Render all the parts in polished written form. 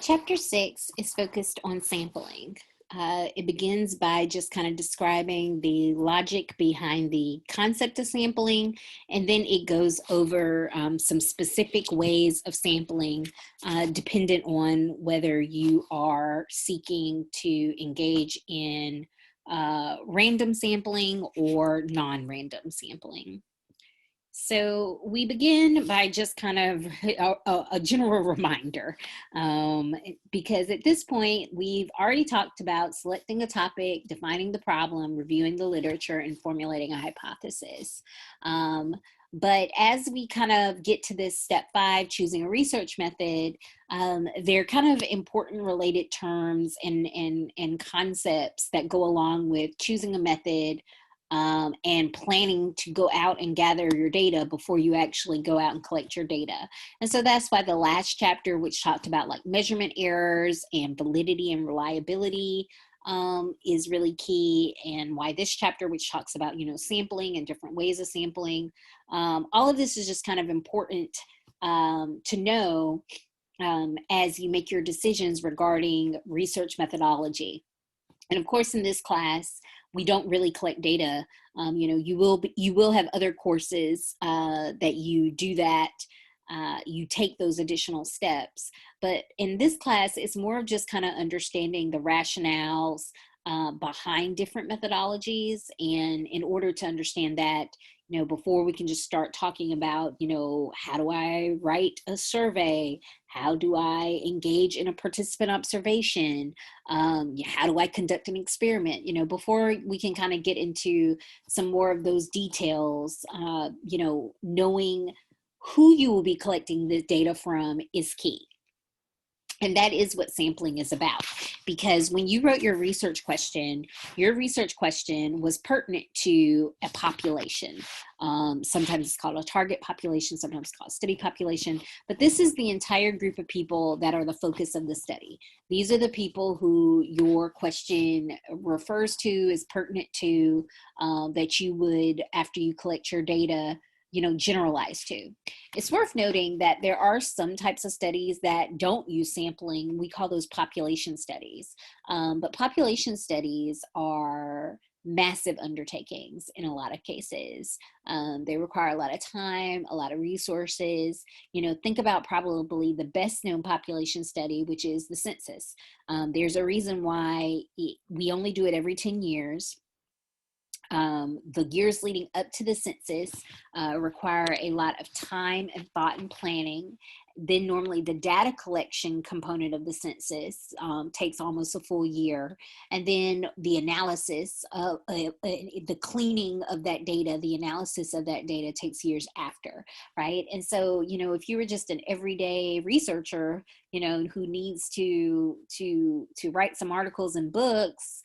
Chapter 6 is focused on sampling. It begins by just kind of describing the logic behind the concept of sampling, and then it goes over some specific ways of sampling dependent on whether you are seeking to engage in random sampling or non-random sampling. So we begin by just kind of a general reminder, because at this point, we've already talked about selecting a topic, defining the problem, reviewing the literature, and formulating a hypothesis. But as we kind of get to this step 5, choosing a research method, there are kind of important related terms and concepts that go along with choosing a method, and planning to go out and gather your data before you actually go out and collect your data. And so that's why the last chapter, which talked about like measurement errors and validity and reliability, is really key, and why this chapter, which talks about, sampling and different ways of sampling, all of this is just kind of important to know as you make your decisions regarding research methodology. And of course, in this class, we don't really collect data. You will have other courses that you do that. You take those additional steps. But in this class, it's more of just kind of understanding the rationales behind different methodologies. And in order to understand that, before we can just start talking about, how do I write a survey? How do I engage in a participant observation? How do I conduct an experiment? Before we can kind of get into some more of those details, knowing who you will be collecting the data from is key. And that is what sampling is about. Because when you wrote your research question was pertinent to a population. Sometimes it's called a target population, sometimes it's called a study population. But this is the entire group of people that are the focus of the study. These are the people who your question refers to, is pertinent to, that you would, after you collect your data, generalize to. It's worth noting that there are some types of studies that don't use sampling. We call those population studies. But population studies are massive undertakings in a lot of cases. They require a lot of time, a lot of resources. Think about probably the best known population study, which is the census. There's a reason why we only do it every 10 years. The years leading up to the census require a lot of time and thought and planning. Then normally the data collection component of the census takes almost a full year. And then the analysis, the cleaning of that data, the analysis of that data takes years after, right? And so, if you were just an everyday researcher, who needs to write some articles and books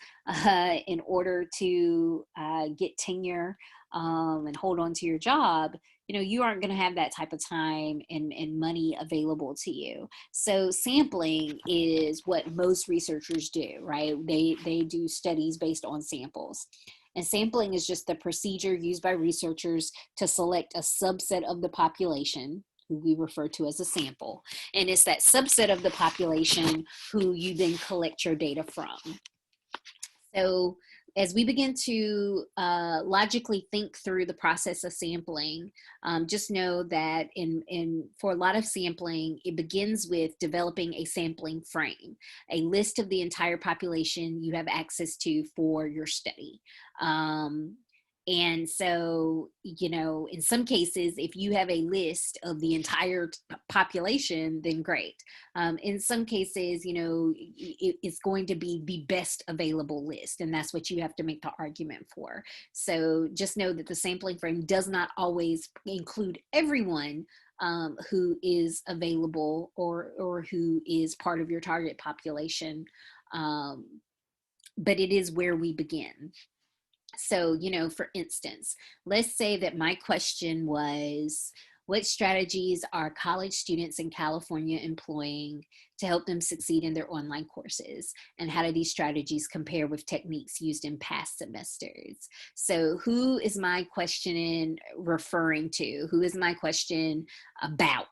in order to get tenure and hold on to your job, you aren't going to have that type of time and money available to you. So sampling is what most researchers do, right? They do studies based on samples. And sampling is just the procedure used by researchers to select a subset of the population, who we refer to as a sample. And it's that subset of the population who you then collect your data from. So as we begin to logically think through the process of sampling, just know that for a lot of sampling, it begins with developing a sampling frame, a list of the entire population you have access to for your study. And so, in some cases, if you have a list of the entire population, then great. In some cases, it's going to be the best available list, and that's what you have to make the argument for. So just know that the sampling frame does not always include everyone who is available or who is part of your target population, but it is where we begin. So, for instance, let's say that my question was, what strategies are college students in California employing to help them succeed in their online courses? And how do these strategies compare with techniques used in past semesters? So who is my question referring to? Who is my question about?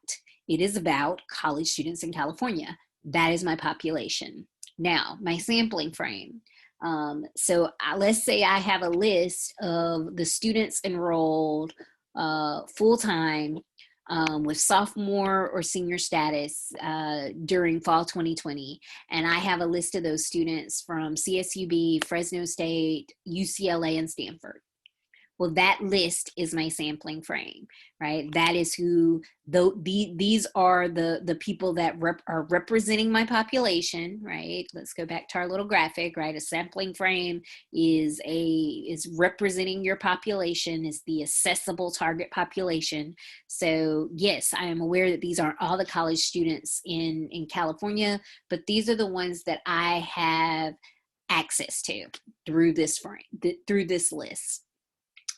It is about college students in California. That is my population. Now, my sampling frame. Let's say I have a list of the students enrolled full-time with sophomore or senior status during fall 2020. And I have a list of those students from CSUB, Fresno State, UCLA, and Stanford. Well, that list is my sampling frame, right? That is who, these are the people that are representing my population, right? Let's go back to our little graphic, right? A sampling frame is representing your population, is the accessible target population. So yes, I am aware that these aren't all the college students in California, but these are the ones that I have access to through this frame, through this list.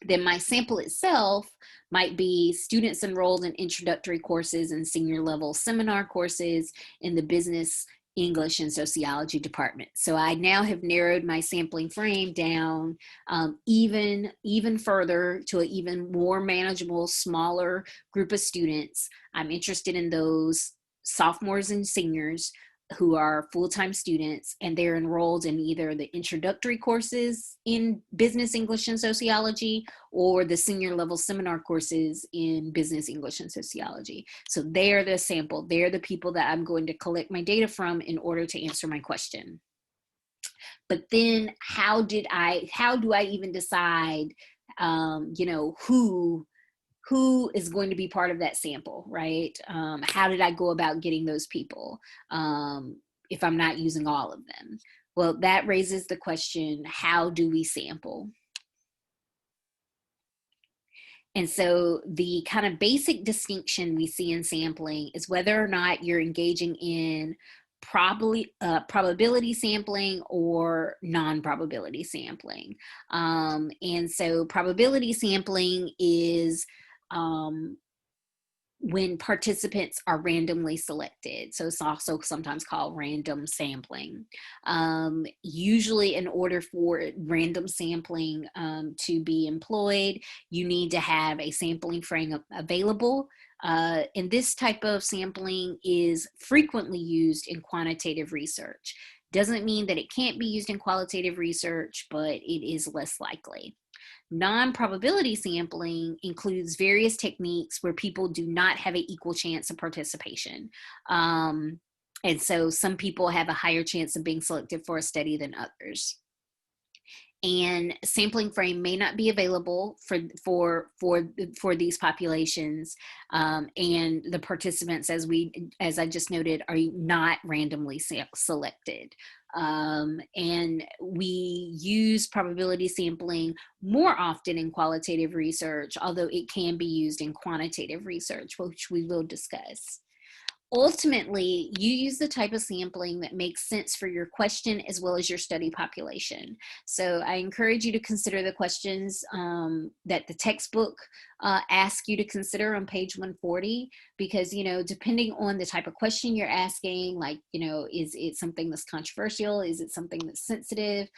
Then my sample itself might be students enrolled in introductory courses and senior level seminar courses in the business, English, and sociology department. So I now have narrowed my sampling frame down even further to an even more manageable, smaller group of students. I'm interested in those sophomores and seniors who are full-time students, and they're enrolled in either the introductory courses in business, English, and sociology, or the senior level seminar courses in business, English, and sociology. So they're the sample. They're the people that I'm going to collect my data from in order to answer my question. But then how do I even decide, who is going to be part of that sample, right? How did I go about getting those people if I'm not using all of them? Well, that raises the question, how do we sample? And so the kind of basic distinction we see in sampling is whether or not you're engaging in probability sampling or non-probability sampling. And so probability sampling is when participants are randomly selected. So it's also sometimes called random sampling. Usually in order for random sampling to be employed, you need to have a sampling frame available. And this type of sampling is frequently used in quantitative research. Doesn't mean that it can't be used in qualitative research, but it is less likely. Non-probability sampling includes various techniques where people do not have an equal chance of participation. And so some people have a higher chance of being selected for a study than others. And sampling frame may not be available for these populations, and the participants, as I just noted, are not randomly selected. And we use probability sampling more often in qualitative research, although it can be used in quantitative research, which we will discuss. Ultimately, you use the type of sampling that makes sense for your question as well as your study population. So I encourage you to consider the questions that the textbook asks you to consider on page 140, because, depending on the type of question you're asking, like, is it something that's controversial? Is it something that's sensitive?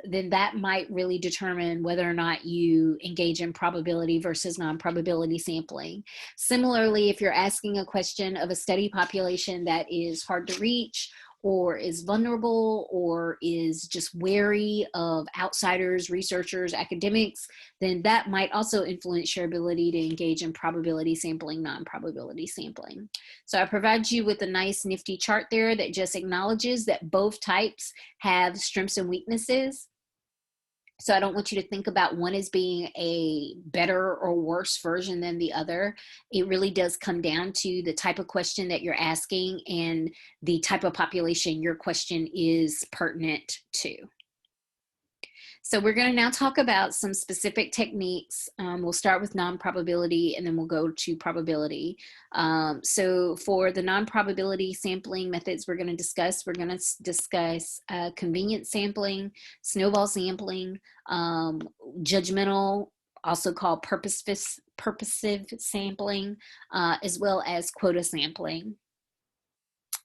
Then that might really determine whether or not you engage in probability versus non-probability sampling. Similarly, if you're asking a question of a study population that is hard to reach, or is vulnerable, or is just wary of outsiders, researchers, academics, then that might also influence your ability to engage in probability sampling, non-probability sampling. So I provide you with a nice nifty chart there that just acknowledges that both types have strengths and weaknesses. So I don't want you to think about one as being a better or worse version than the other. It really does come down to the type of question that you're asking and the type of population your question is pertinent to. So we're going to now talk about some specific techniques. We'll start with non-probability and then we'll go to probability. So for the non-probability sampling methods we're going to discuss convenience sampling, snowball sampling, judgmental, also called purposive sampling, as well as quota sampling.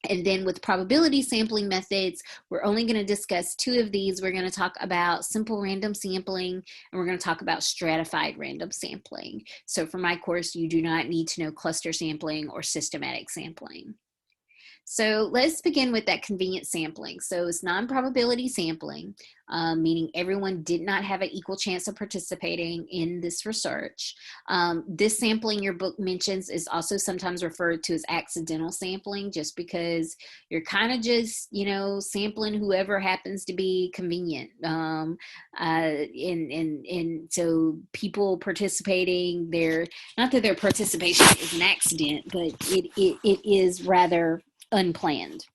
And then with probability sampling methods, we're only going to discuss two of these. We're going to talk about simple random sampling, and we're going to talk about stratified random sampling. So for my course, you do not need to know cluster sampling or systematic sampling. So let's begin with that convenient sampling. So it's non-probability sampling, meaning everyone did not have an equal chance of participating in this research. This sampling your book mentions is also sometimes referred to as accidental sampling, just because you're kind of just, sampling whoever happens to be convenient. And so people participating, not that their participation is an accident, but it is rather unplanned.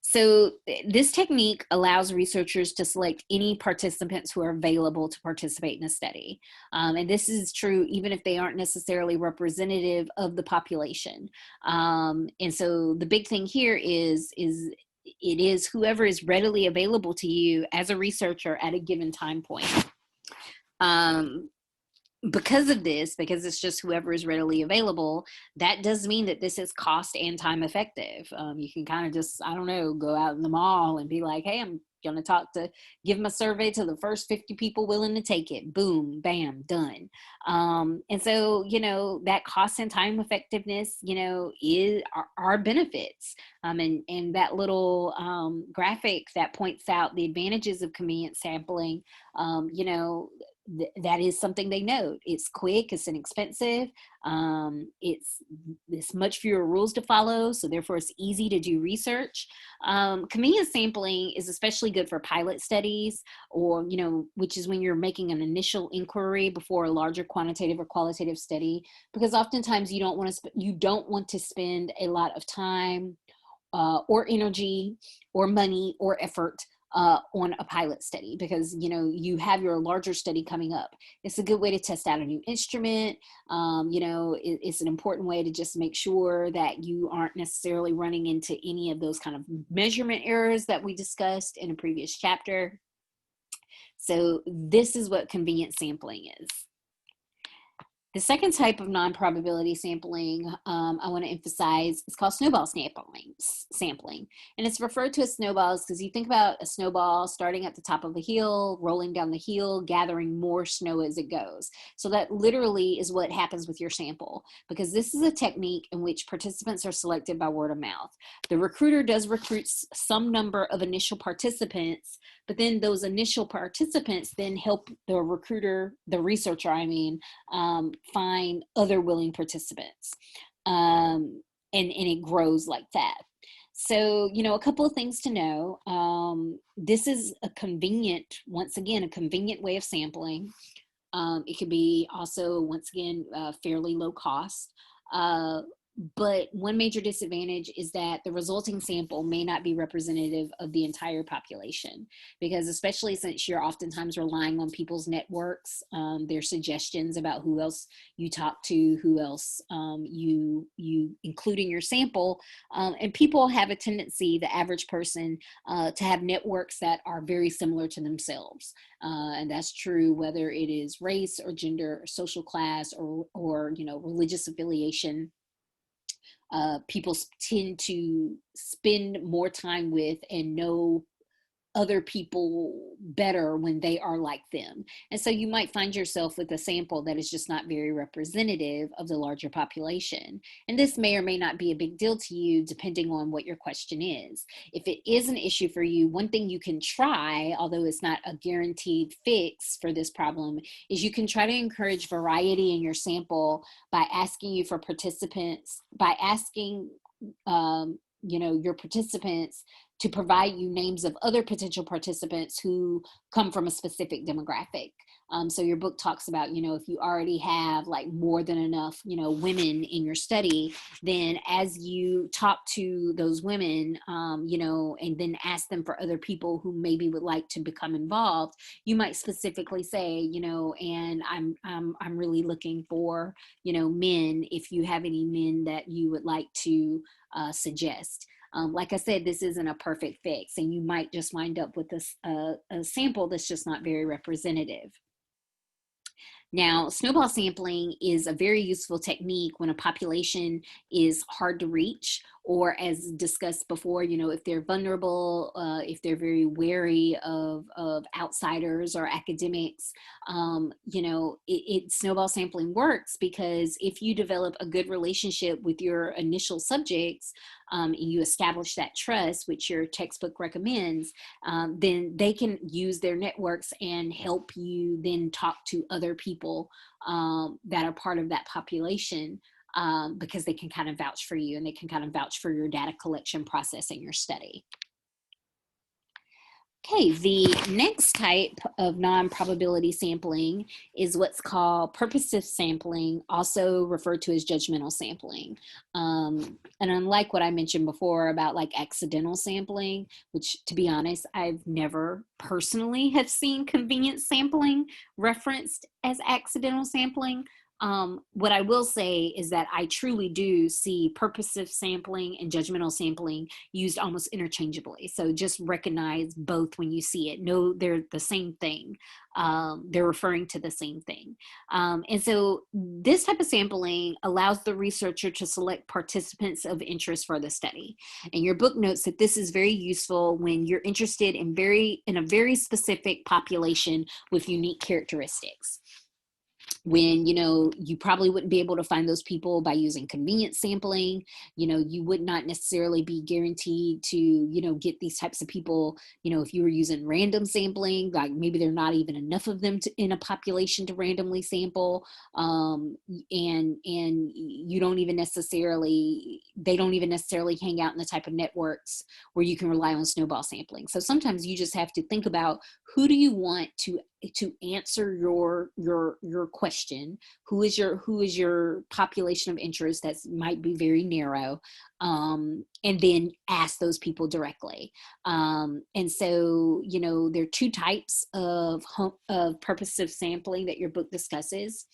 So this technique allows researchers to select any participants who are available to participate in a study. And this is true even if they aren't necessarily representative of the population. And so the big thing here is it is whoever is readily available to you as a researcher at a given time point. Because it's just whoever is readily available, that does mean that this is cost and time effective. You can kind of just, I don't know, go out in the mall and be like, hey, I'm going to give them a survey to the first 50 people willing to take it. Boom, bam, done. And so, that cost and time effectiveness, are benefits. And that little graphic that points out the advantages of convenient sampling, that is something they note. It's quick, it's inexpensive, it's much fewer rules to follow, so therefore it's easy to do research. Convenient sampling is especially good for pilot studies, or which is when you're making an initial inquiry before a larger quantitative or qualitative study, because oftentimes you don't want to spend a lot of time or energy or money or effort on a pilot study, because you have your larger study coming up. It's a good way to test out a new instrument. It's an important way to just make sure that you aren't necessarily running into any of those kind of measurement errors that we discussed in a previous chapter. So this is what convenient sampling is. The second type of non-probability sampling I want to emphasize is called snowball sampling. And it's referred to as snowballs because you think about a snowball starting at the top of a hill, rolling down the hill, gathering more snow as it goes. So that literally is what happens with your sample, because this is a technique in which participants are selected by word of mouth. The recruiter does recruit some number of initial participants, but then those initial participants then help the researcher, find other willing participants. And it grows like that. So, a couple of things to know. This is once again, a convenient way of sampling. It could be also, once again, fairly low cost. But one major disadvantage is that the resulting sample may not be representative of the entire population, because especially since you're oftentimes relying on people's networks, their suggestions about who else you talk to, who else you include in your sample, and people have a tendency, the average person, to have networks that are very similar to themselves. And that's true whether it is race or gender or social class or religious affiliation. People tend to spend more time with and know other people better when they are like them. And so you might find yourself with a sample that is just not very representative of the larger population. And this may or may not be a big deal to you, depending on what your question is. If it is an issue for you, one thing you can try, although it's not a guaranteed fix for this problem, is you can try to encourage variety in your sample by asking your participants to provide you names of other potential participants who come from a specific demographic. So your book talks about, if you already have like more than enough, women in your study, then as you talk to those women, and then ask them for other people who maybe would like to become involved, you might specifically say, and I'm really looking for, men, if you have any men that you would like to suggest. Like I said, this isn't a perfect fix, and you might just wind up with a sample that's just not very representative. Now, snowball sampling is a very useful technique when a population is hard to reach or as discussed before, you know, if they're vulnerable, if they're very wary of outsiders or academics, you know, snowball sampling works because if you develop a good relationship with your initial subjects, and you establish that trust, which your textbook recommends, then they can use their networks and help you then talk to other people that are part of that population, because they can kind of vouch for you and they can kind of vouch for your data collection process and your study. Okay, the next type of non-probability sampling is what's called purposive sampling, also referred to as judgmental sampling. And unlike what I mentioned before about like accidental sampling, which to be honest, I've never personally have seen convenience sampling referenced as accidental sampling. What I will say is that I truly do see purposive sampling and judgmental sampling used almost interchangeably. So just recognize both when you see it. Know they're the same thing. They're referring to the same thing. And so this type of sampling allows the researcher to select participants of interest for the study. And your book notes that this is very useful when you're interested in a very specific population with unique characteristics. When, you know, you probably wouldn't be able to find those people by using convenience sampling. You know, you would not necessarily be guaranteed to, you know, get these types of people, you know, if you were using random sampling, like maybe there are not even enough of them in a population to randomly sample. And you don't even necessarily, they don't even necessarily hang out in the type of networks where you can rely on snowball sampling. So sometimes you just have to think about who do you want to answer your question, who is your population of interest that might be very narrow, and then ask those people directly. And so, you know, there are two types of purposive sampling that your book discusses.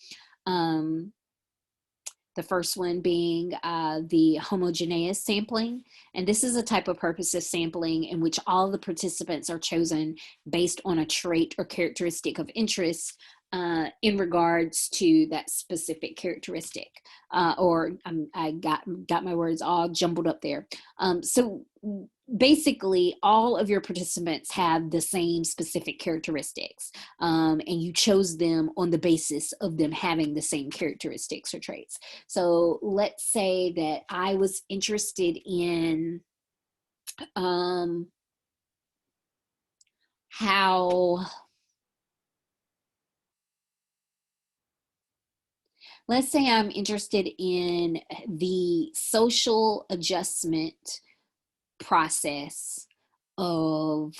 The first one being the homogeneous sampling. And this is a type of purposive sampling in which all the participants are chosen based on a trait or characteristic of interest in regards to that specific characteristic. I got my words all jumbled up there. So basically all of your participants have the same specific characteristics, and you chose them on the basis of them having the same characteristics or traits. So let's say that I was interested in let's say I'm interested in the social adjustment process of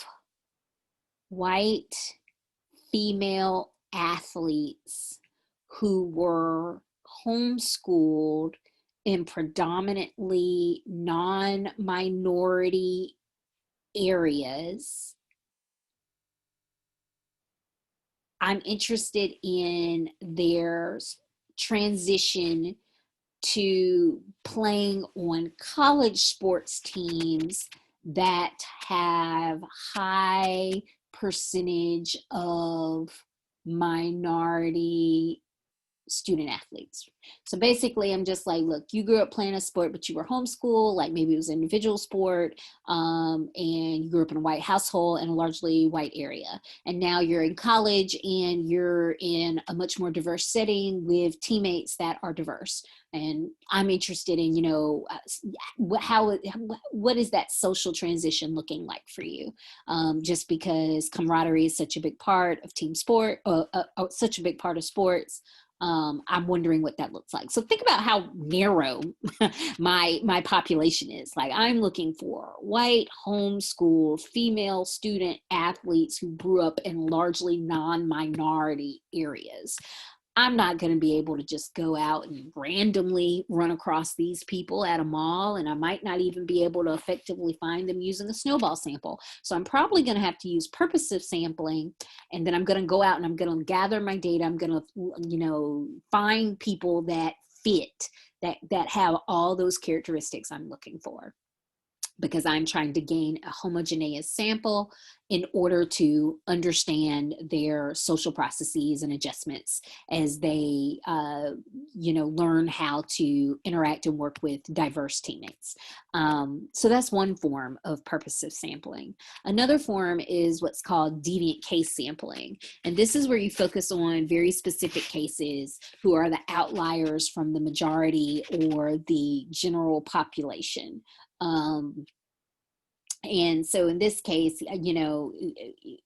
white female athletes who were homeschooled in predominantly non-minority areas. I'm interested in their transition to playing on college sports teams that have high percentage of minority student athletes. So basically I'm just like, look, you grew up playing a sport, but you were homeschooled, like maybe it was an individual sport, and you grew up in a white household in a largely white area. And now you're in college and you're in a much more diverse setting with teammates that are diverse. And I'm interested in, you know, what is that social transition looking like for you? Just because camaraderie is such a big part of team sport, such a big part of sports. I'm wondering what that looks like. So think about how narrow my population is. Like I'm looking for white, homeschooled, female student athletes who grew up in largely non-minority areas. I'm not going to be able to just go out and randomly run across these people at a mall, and I might not even be able to effectively find them using a snowball sample. So I'm probably going to have to use purposive sampling, and then I'm going to go out and I'm going to gather my data. I'm going to, you know, find people that fit, that have all those characteristics I'm looking for. because I'm trying to gain a homogeneous sample in order to understand their social processes and adjustments as they, learn how to interact and work with diverse teammates. So that's one form of purposive sampling. Another form is what's called deviant case sampling. And this is where you focus on very specific cases who are the outliers from the majority or the general population. And so in this case,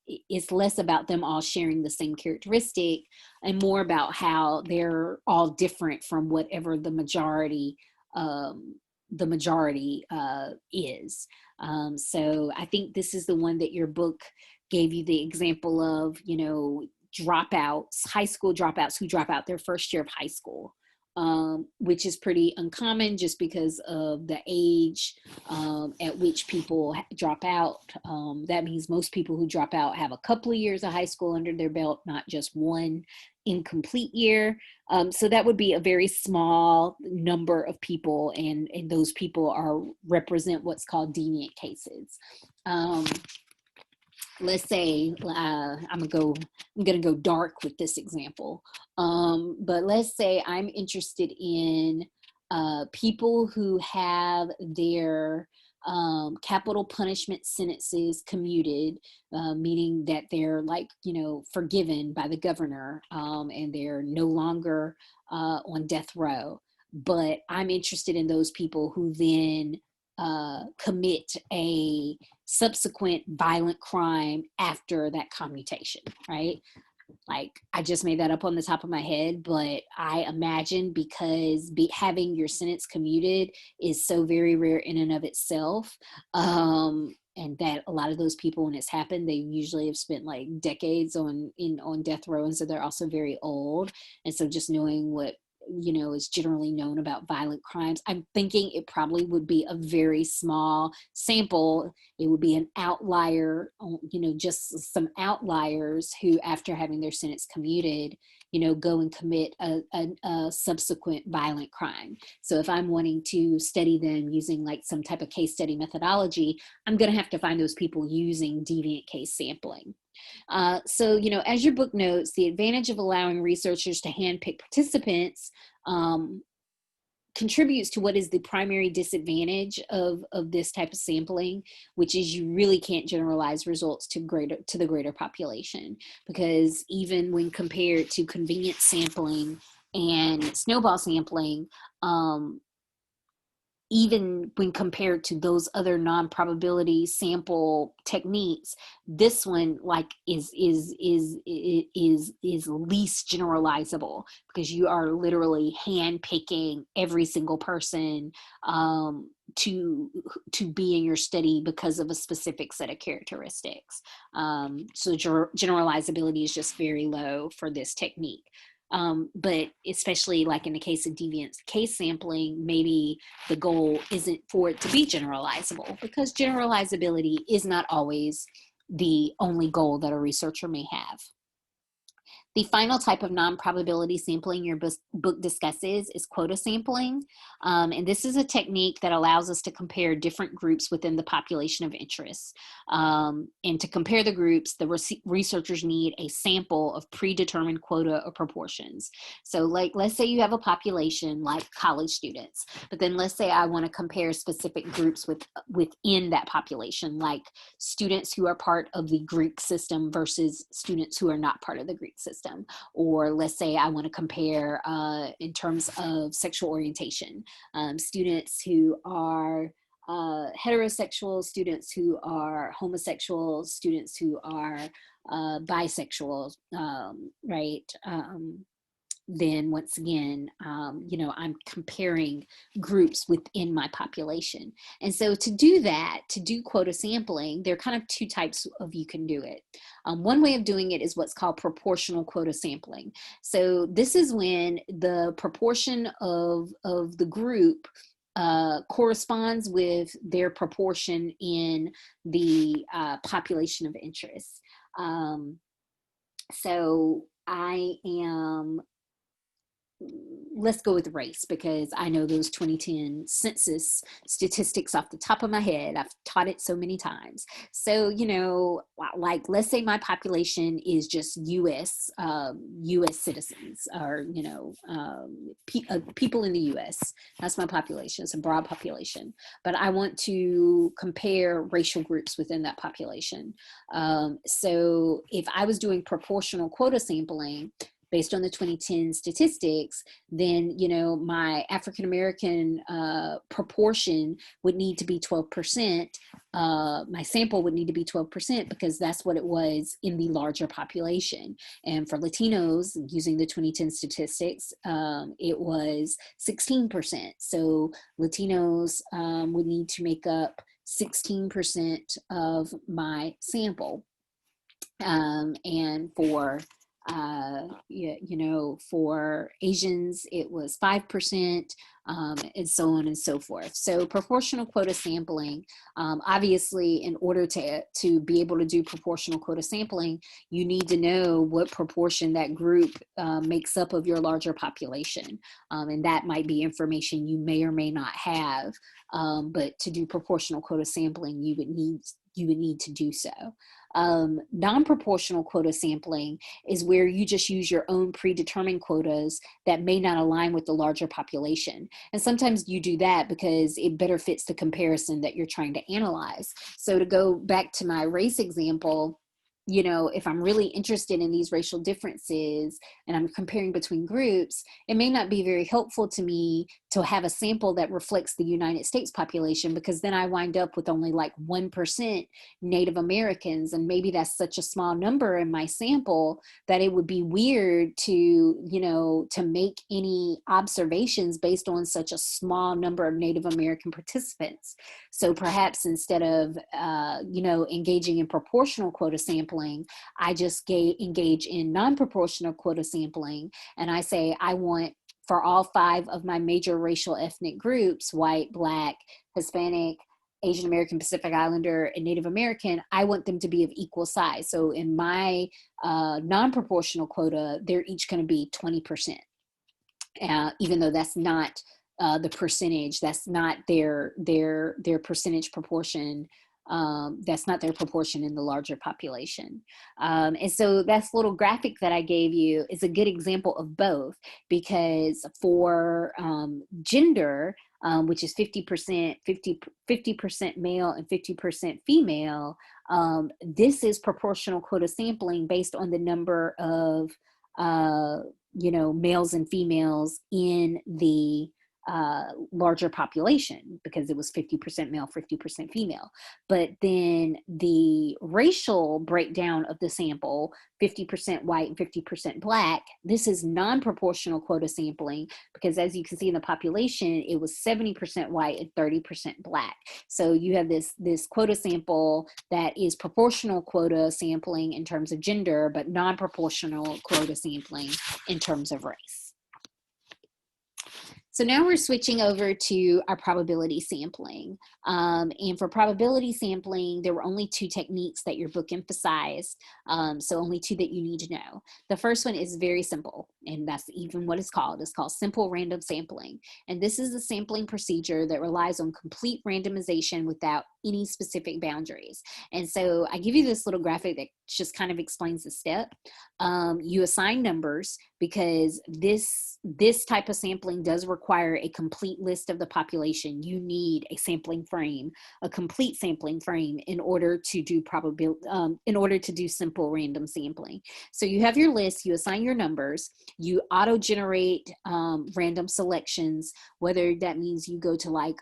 it's less about them all sharing the same characteristic and more about how they're all different from whatever the majority is. So I think this is the one that your book gave you the example of, dropouts, high school dropouts who drop out their first year of high school. Which is pretty uncommon just because of the age at which people drop out. That means most people who drop out have a couple of years of high school under their belt, not just one incomplete year. So that would be a very small number of people, and those people represent what's called deviant cases. Let's say I'm gonna go dark with this example, but let's say I'm interested in people who have their capital punishment sentences commuted, meaning that they're forgiven by the governor, and they're no longer on death row. But I'm interested in those people who then commit a subsequent violent crime after that commutation, right? Like, I just made that up on the top of my head, but I imagine because having your sentence commuted is so very rare in and of itself, and that a lot of those people, when it's happened, they usually have spent like decades on death row, and so they're also very old. And so just knowing what is generally known about violent crimes, I'm thinking it probably would be a very small sample. It would be an outlier, just some outliers who, after having their sentence commuted, go and commit a subsequent violent crime. So if I'm wanting to study them using like some type of case study methodology, I'm going to have to find those people using deviant case sampling. So, as your book notes, the advantage of allowing researchers to handpick participants contributes to what is the primary disadvantage of this type of sampling, which is you really can't generalize results to the greater population, because even when compared to convenience sampling and snowball sampling, even when compared to those other non-probability sample techniques, this one is least generalizable, because you are literally hand picking every single person to be in your study because of a specific set of characteristics. So generalizability is just very low for this technique. But especially like in the case of deviant case sampling, maybe the goal isn't for it to be generalizable, because generalizability is not always the only goal that a researcher may have. The final type of non-probability sampling your book discusses is quota sampling. And this is a technique that allows us to compare different groups within the population of interest. And to compare the groups, the researchers need a sample of predetermined quota or proportions. So let's say you have a population like college students, but then let's say I want to compare specific groups within that population, like students who are part of the Greek system versus students who are not part of the Greek system. Or let's say I want to compare in terms of sexual orientation, students who are heterosexual, students who are homosexual, students who are bisexual, right? Then once again, I'm comparing groups within my population. And so to do quota sampling, there are kind of two types of you can do it. One way of doing it is what's called proportional quota sampling. So this is when the proportion of the group corresponds with their proportion in the population of interest. So I am let's go with race, because I know those 2010 census statistics off the top of my head. I've taught it so many times. So, you know, like, let's say my population is just US citizens, or, you know, people in the US. That's my population. It's a broad population. But I want to compare racial groups within that population. So if I was doing proportional quota sampling, based on the 2010 statistics, then, you know, my African American proportion would need to be 12%. My sample would need to be 12%, because that's what it was in the larger population. And for Latinos, using the 2010 statistics, it was 16%. So Latinos would need to make up 16% of my sample. And for you know, for Asians, it was 5%, and so on and so forth. So proportional quota sampling, obviously, in order to be able to do proportional quota sampling, you need to know what proportion that group makes up of your larger population. And that might be information you may or may not have, but to do proportional quota sampling, you would need to do so. Non-proportional quota sampling is where you just use your own predetermined quotas that may not align with the larger population. And sometimes you do that because it better fits the comparison that you're trying to analyze. So to go back to my race example, you know, if I'm really interested in these racial differences and I'm comparing between groups, it may not be very helpful to me to have a sample that reflects the United States population, because then I wind up with only like 1% Native Americans. And maybe that's such a small number in my sample that it would be weird to, you know, to make any observations based on such a small number of Native American participants. So perhaps instead of, you know, engaging in proportional quota sampling, I just engage in non-proportional quota sampling. And I say, I want, for all 5 of my major racial ethnic groups, white, Black, Hispanic, Asian American, Pacific Islander, and Native American, I want them to be of equal size. So in my non-proportional quota, they're each going to be 20%, even though that's not the percentage. That's not their percentage proportion. That's not their proportion in the larger population. And so that's little graphic that I gave you is a good example of both, because for gender, which is 50% male and 50% female, this is proportional quota sampling based on the number of you know, males and females in the larger population, because it was 50% male, 50% female. But then the racial breakdown of the sample, 50% white and 50% Black, this is non-proportional quota sampling, because as you can see in the population, it was 70% white and 30% Black. So you have this quota sample that is proportional quota sampling in terms of gender, but non-proportional quota sampling in terms of race. So now we're switching over to our probability sampling. And for probability sampling, there were only 2 techniques that your book emphasized. So only 2 that you need to know. The first one is very simple, and that's even what it's called. It's called simple random sampling. And this is a sampling procedure that relies on complete randomization without any specific boundaries. And so I give you this little graphic that just kind of explains the step. You assign numbers, because this type of sampling does require a complete list of the population. You need a sampling frame, a complete sampling frame, in order to do simple random sampling. So you have your list, you assign your numbers, you auto-generate random selections, whether that means you go to like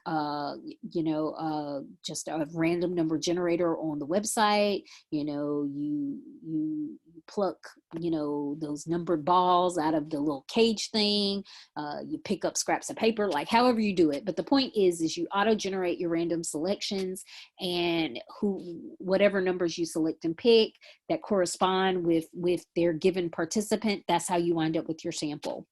you know, just a random number generator on the website, you know, you pluck, you know, those numbered balls out of the little cage thing, you pick up scraps of paper, like however you do it. But the point is you auto-generate your random selections, and whatever numbers you select and pick that correspond with their given participant, that's how you wind up with your sample.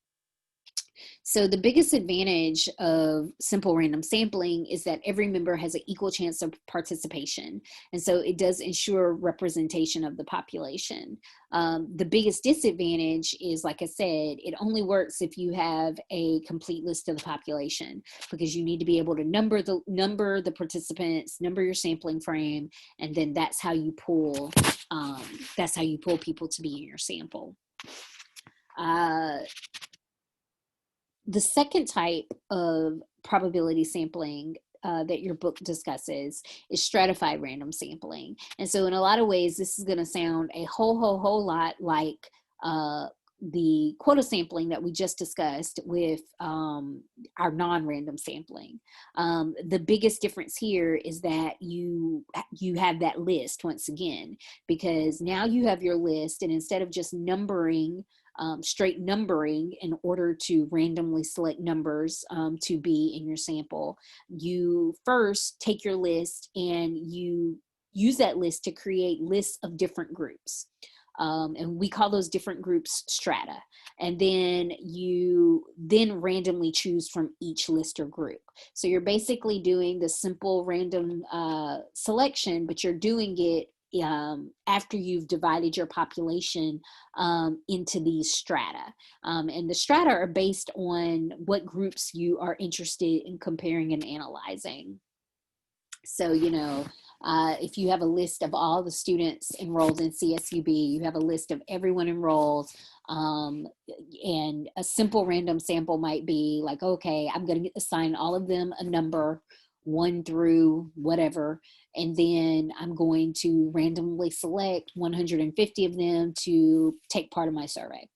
So the biggest advantage of simple random sampling is that every member has an equal chance of participation. And so it does ensure representation of the population. The biggest disadvantage is, like I said, it only works if you have a complete list of the population, because you need to be able to number the participants, number your sampling frame, and then that's how you pull people to be in your sample. The second type of probability sampling that your book discusses is stratified random sampling. And so in a lot of ways, this is going to sound a whole lot like the quota sampling that we just discussed with our non-random sampling. The biggest difference here is that you have that list once again, because now you have your list, and instead of just numbering, straight numbering in order to randomly select numbers to be in your sample, you first take your list and you use that list to create lists of different groups. And we call those different groups strata. And then you randomly choose from each list or group. So you're basically doing the simple random selection, but you're doing it after you've divided your population into these strata. And the strata are based on what groups you are interested in comparing and analyzing. So, if you have a list of all the students enrolled in CSUB, you have a list of everyone enrolled, and a simple random sample might be like, okay, I'm going to assign all of them a number, 1 through whatever, and then I'm going to randomly select 150 of them to take part of my survey.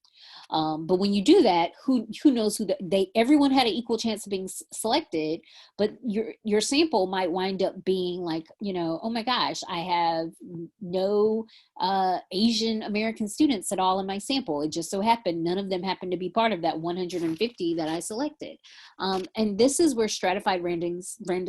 But when you do that, who knows who everyone had an equal chance of being selected, but your sample might wind up being like, oh my gosh, I have no Asian American students at all in my sample. It just so happened none of them happened to be part of that 150 that I selected. And this is where stratified random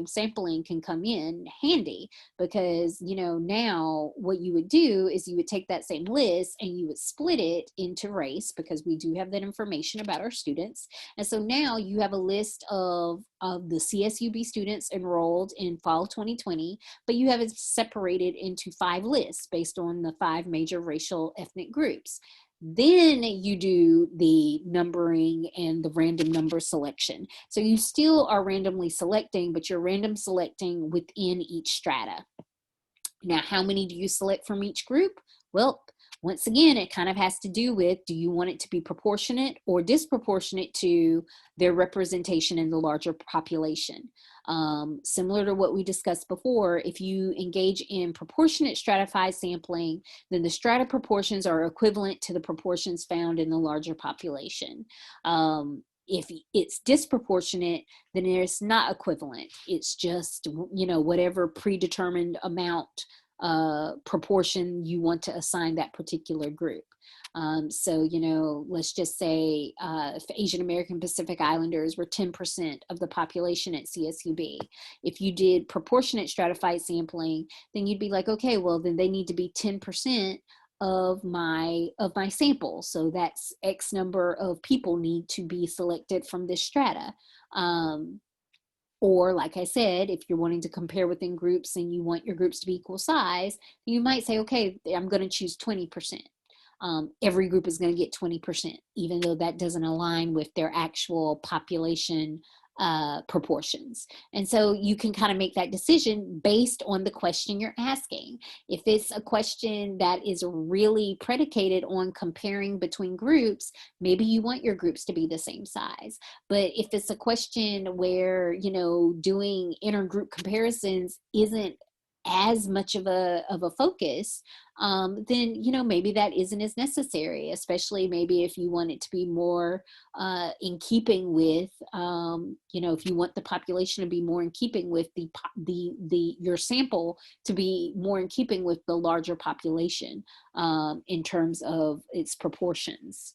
sampling can come in handy, because now what you would do is you would take that same list and you would split it into race, because we do have that information about our students. And so now you have a list of the CSUB students enrolled in fall 2020, but you have it separated into 5 lists based on the 5 major racial ethnic groups. Then you do the numbering and the random number selection. So you still are randomly selecting, but you're random selecting within each strata. Now, how many do you select from each group? Well, once again, it kind of has to do with, do you want it to be proportionate or disproportionate to their representation in the larger population? Similar to what we discussed before, if you engage in proportionate stratified sampling, then the strata proportions are equivalent to the proportions found in the larger population. If it's disproportionate, then it's not equivalent. It's just, whatever predetermined amount proportion you want to assign that particular group. So, let's just say if Asian American Pacific Islanders were 10% of the population at CSUB, if you did proportionate stratified sampling, then you'd be like, okay, well, then they need to be 10% of my sample. So that's X number of people need to be selected from this strata. Or like I said, if you're wanting to compare within groups and you want your groups to be equal size, you might say, okay, I'm going to choose 20%. Every group is going to get 20%, even though that doesn't align with their actual population proportions. And so you can kind of make that decision based on the question you're asking. If it's a question that is really predicated on comparing between groups, maybe you want your groups to be the same size. But if it's a question where, doing intergroup comparisons isn't as much of a focus, then maybe that isn't as necessary, especially maybe if you want it to be more in keeping with if you want the population to be more in keeping with your sample to be more in keeping with the larger population in terms of its proportions.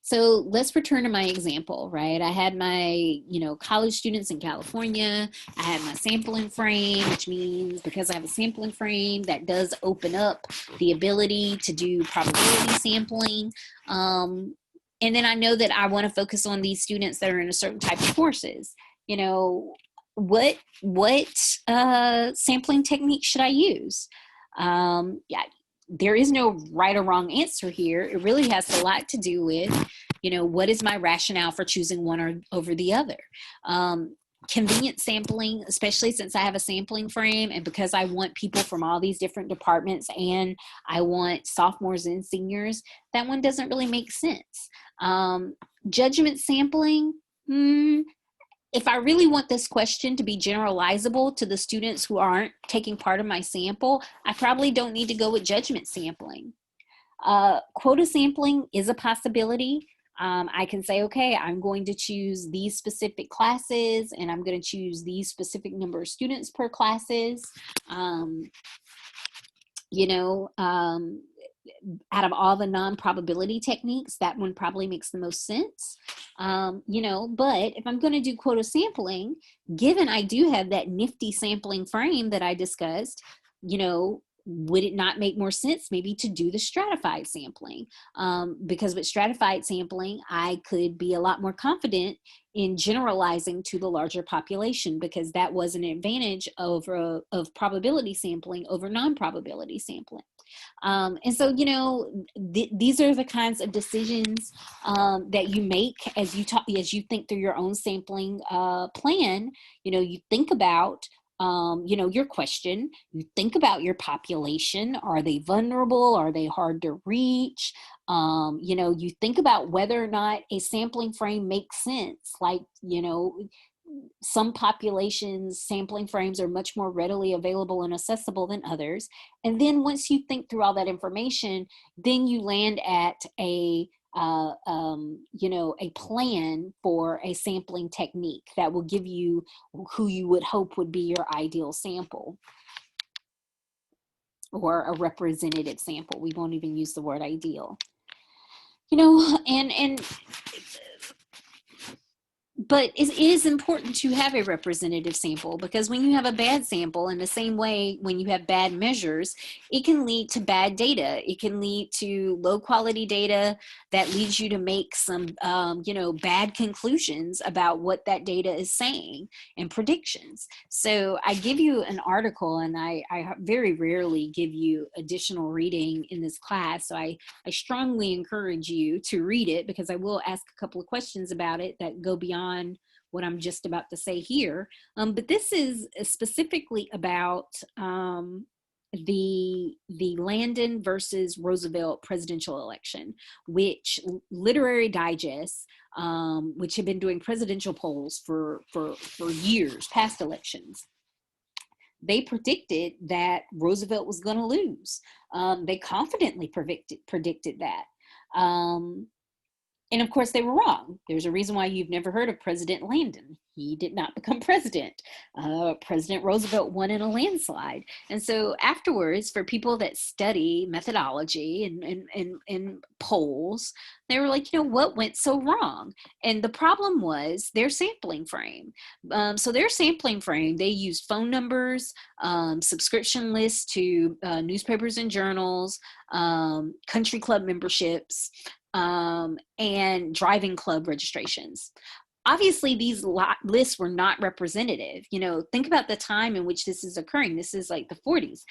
So let's return to my example, right? I had my, college students in California. I had my sampling frame, which means because I have a sampling frame, that does open up the ability to do probability sampling. And then I know that I want to focus on these students that are in a certain type of courses. You know, what sampling technique should I use? Yeah, there is no right or wrong answer here. It really has a lot to do with, you know, what is my rationale for choosing one or over the other? Convenient sampling, especially since I have a sampling frame and because I want people from all these different departments and I want sophomores and seniors, that one doesn't really make sense. Judgment sampling, if I really want this question to be generalizable to the students who aren't taking part of my sample, I probably don't need to go with judgment sampling. Quota sampling is a possibility. I can say, okay, I'm going to choose these specific classes and I'm going to choose these specific number of students per classes. You know, out of all the non-probability techniques, that one probably makes the most sense. You know, but if I'm going to do quota sampling, given I do have that nifty sampling frame that I discussed, you know, would it not make more sense maybe to do the stratified sampling? Because with stratified sampling, I could be a lot more confident in generalizing to the larger population because that was an advantage of probability sampling over non-probability sampling. And so, you know, these are the kinds of decisions that you make as you think through your own sampling plan. You know, you think about you know, your question, you think about your population. Are they vulnerable? Are they hard to reach? You know, you think about whether or not a sampling frame makes sense. Like, you know, some populations sampling frames are much more readily available and accessible than others. And then once you think through all that information, then you land at a you know, a plan for a sampling technique that will give you who you would hope would be your ideal sample or a representative sample. We won't even use the word ideal. You know, but it is important to have a representative sample because when you have a bad sample, in the same way when you have bad measures, it can lead to bad data. It can lead to low quality data that leads you to make some, you know, bad conclusions about what that data is saying and predictions. So I give you an article, and I very rarely give you additional reading in this class. So I strongly encourage you to read it because I will ask a couple of questions about it that go beyond what I'm just about to say here. But this is specifically about the Landon versus Roosevelt presidential election, which Literary Digest, which had been doing presidential polls for years, past elections, they predicted that Roosevelt was going to lose. They confidently predicted that. And of course, they were wrong. There's a reason why you've never heard of President Landon. He did not become president. President Roosevelt won in a landslide. And so afterwards, for people that study methodology and polls, they were like, you know, what went so wrong? And the problem was their sampling frame. So their sampling frame, they used phone numbers, subscription lists to newspapers and journals, country club memberships, and driving club registrations. Obviously, these lists were not representative. You know, think about the time in which this is occurring. This is like the 40s.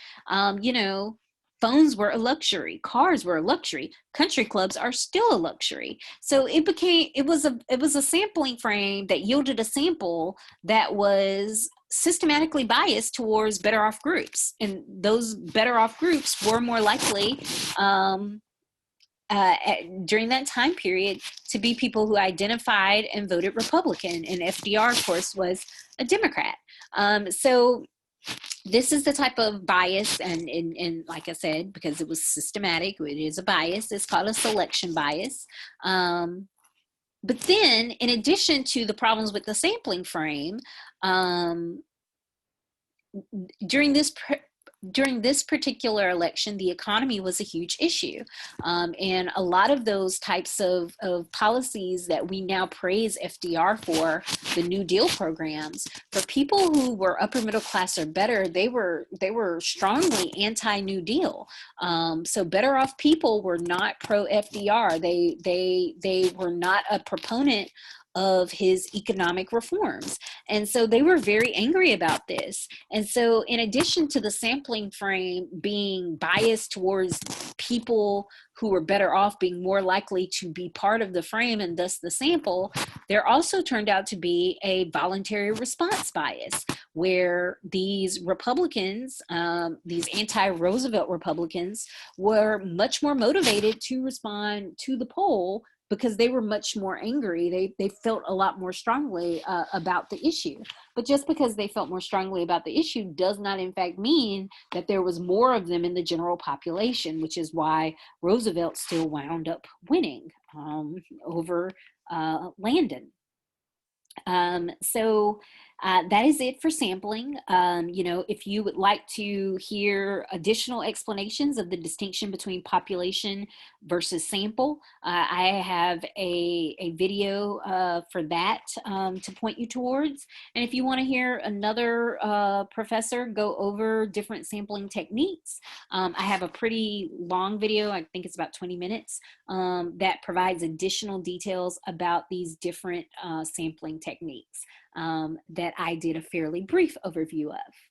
You know, phones were a luxury, cars were a luxury, country clubs are still a luxury. So it was a sampling frame that yielded a sample that was systematically biased towards better off groups, and those better off groups were more likely during that time period to be people who identified and voted Republican, and FDR, of course, was a Democrat. So this is the type of bias, and like I said, because it was systematic, it is a bias. It's called a selection bias. But then, in addition to the problems with the sampling frame, during this during this particular election, the economy was a huge issue. And a lot of those types of policies that we now praise FDR for, the New Deal programs, for people who were upper middle class or better, they were strongly anti-New Deal. So better off people were not pro FDR. They were not a proponent of his economic reforms. And so they were very angry about this. And so in addition to the sampling frame being biased towards people who were better off being more likely to be part of the frame and thus the sample, there also turned out to be a voluntary response bias where these Republicans, these anti-Roosevelt Republicans, were much more motivated to respond to the poll because they were much more angry. They felt a lot more strongly about the issue. But just because they felt more strongly about the issue does not in fact mean that there was more of them in the general population, which is why Roosevelt still wound up winning over Landon. So that is it for sampling. You know, if you would like to hear additional explanations of the distinction between population versus sample, I have a video for that to point you towards. And if you want to hear another professor go over different sampling techniques, I have a pretty long video, I think it's about 20 minutes, that provides additional details about these different sampling techniques that I did a fairly brief overview of.